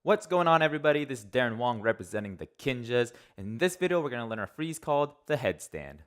What's going on, everybody? This is Darren Wong representing the Kinjas. In this video, we're going to learn a freeze called the headstand.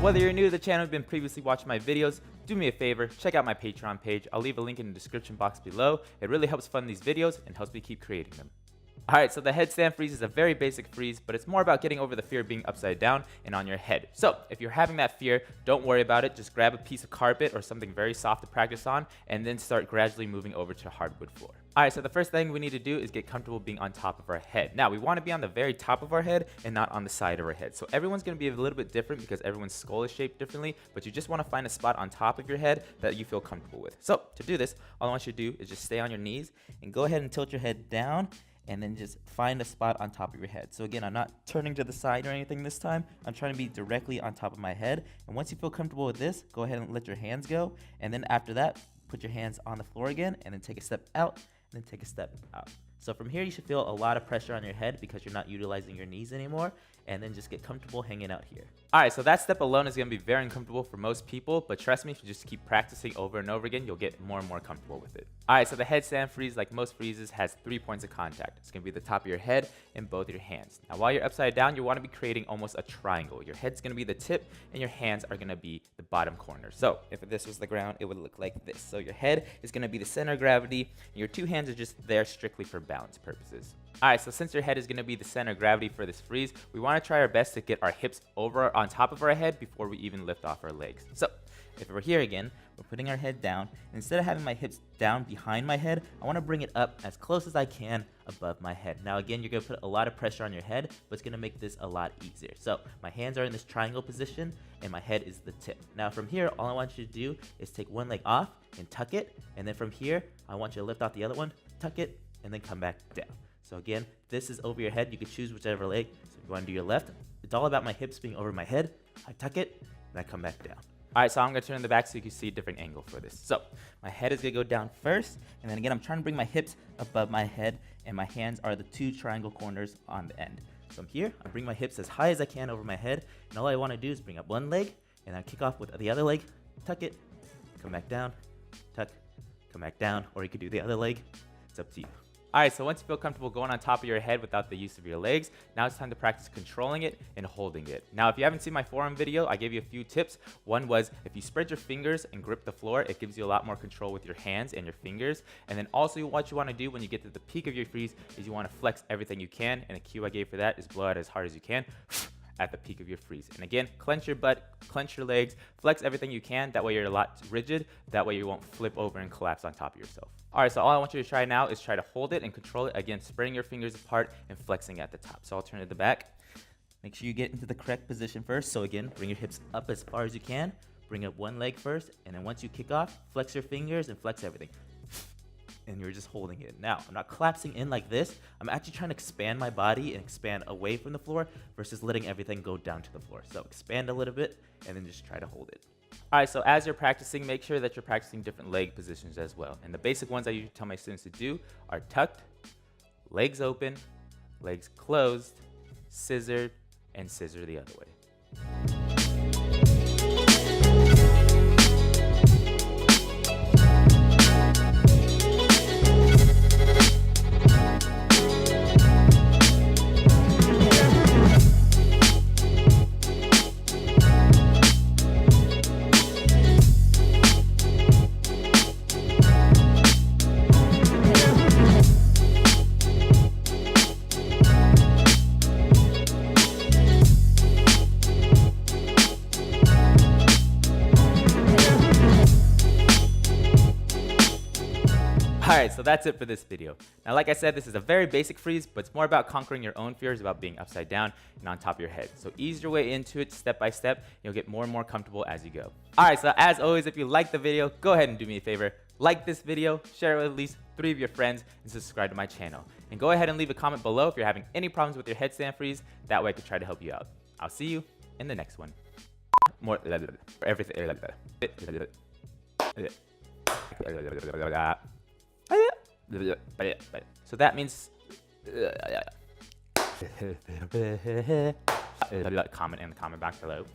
Whether you're new to the channel and have been previously watching my videos, do me a favor, check out my Patreon page. I'll leave a link in the description box below. It really helps fund these videos and helps me keep creating them. Alright, so the headstand freeze is a very basic freeze, but it's more about getting over the fear of being upside down and on your head. So, if you're having that fear, don't worry about it. Just grab a piece of carpet or something very soft to practice on, and then start gradually moving over to hardwood floor. Alright, so the first thing we need to do is get comfortable being on top of our head. Now, we want to be on the very top of our head and not on the side of our head. So everyone's going to be a little bit different because everyone's skull is shaped differently, but you just want to find a spot on top of your head that you feel comfortable with. So, to do this, all I want you to do is just stay on your knees and go ahead and tilt your head down and then just find a spot on top of your head. So again, I'm not turning to the side or anything this time. I'm trying to be directly on top of my head. And once you feel comfortable with this, go ahead and let your hands go. And then after that, put your hands on the floor again and then take a step out and then take a step out. So from here, you should feel a lot of pressure on your head because you're not utilizing your knees anymore. And then just get comfortable hanging out here. Alright, so that step alone is going to be very uncomfortable for most people, but trust me, if you just keep practicing over and over again, you'll get more and more comfortable with it. Alright, so the headstand freeze, like most freezes, has 3 points of contact. It's going to be the top of your head and both your hands. Now, while you're upside down, you want to be creating almost a triangle. Your head's going to be the tip, and your hands are going to be the bottom corner. So, if this was the ground, it would look like this. So, your head is going to be the center of gravity, and your 2 hands are just there strictly for balance purposes. Alright, so since your head is going to be the center of gravity for this freeze, we want to try our best to get our hips over on top of our head before we even lift off our legs. So, if we're here again, we're putting our head down. Instead of having my hips down behind my head, I want to bring it up as close as I can above my head. Now again, you're going to put a lot of pressure on your head, but it's going to make this a lot easier. So, my hands are in this triangle position, and my head is the tip. Now from here, all I want you to do is take one leg off and tuck it, and then from here, I want you to lift off the other one, tuck it, and then come back down. So again, this is over your head. You can choose whichever leg. So if you want to do your left, it's all about my hips being over my head. I tuck it, and I come back down. Alright, so I'm going to turn in the back so you can see a different angle for this. So, my head is going to go down first, and then again, I'm trying to bring my hips above my head, and my hands are the 2 triangle corners on the end. So I'm here, I bring my hips as high as I can over my head, and all I want to do is bring up one leg, and I kick off with the other leg, tuck it, come back down, tuck, come back down, or you could do the other leg. It's up to you. Alright, so once you feel comfortable going on top of your head without the use of your legs, now it's time to practice controlling it and holding it. Now, if you haven't seen my forearm video, I gave you a few tips. One was, if you spread your fingers and grip the floor, it gives you a lot more control with your hands and your fingers. And then also, what you want to do when you get to the peak of your freeze is you want to flex everything you can, and a cue I gave for that is blow out as hard as you can at the peak of your freeze. And again, clench your butt, clench your legs, flex everything you can. That way you're a lot rigid. That way you won't flip over and collapse on top of yourself. Alright, so all I want you to try now is try to hold it and control it. Again, spreading your fingers apart and flexing at the top. So I'll turn to the back. Make sure you get into the correct position first. So again, bring your hips up as far as you can. Bring up one leg first. And then once you kick off, flex your fingers and flex everything. And you're just holding it. Now, I'm not collapsing in like this. I'm actually trying to expand my body and expand away from the floor versus letting everything go down to the floor. So expand a little bit and then just try to hold it. Alright, so as you're practicing, make sure that you're practicing different leg positions as well. And the basic ones I usually tell my students to do are tucked, legs open, legs closed, scissor, and scissor the other way. Alright, so that's it for this video. Now, like I said, this is a very basic freeze, but it's more about conquering your own fears about being upside down and on top of your head. So ease your way into it step by step, and you'll get more and more comfortable as you go. Alright, so as always, if you liked the video, go ahead and do me a favor. Like this video, share it with at least 3 of your friends, and subscribe to my channel. And go ahead and leave a comment below if you're having any problems with your headstand freeze. That way I can try to help you out. I'll see you in the next one. More everything. So that means comment in the comment box below.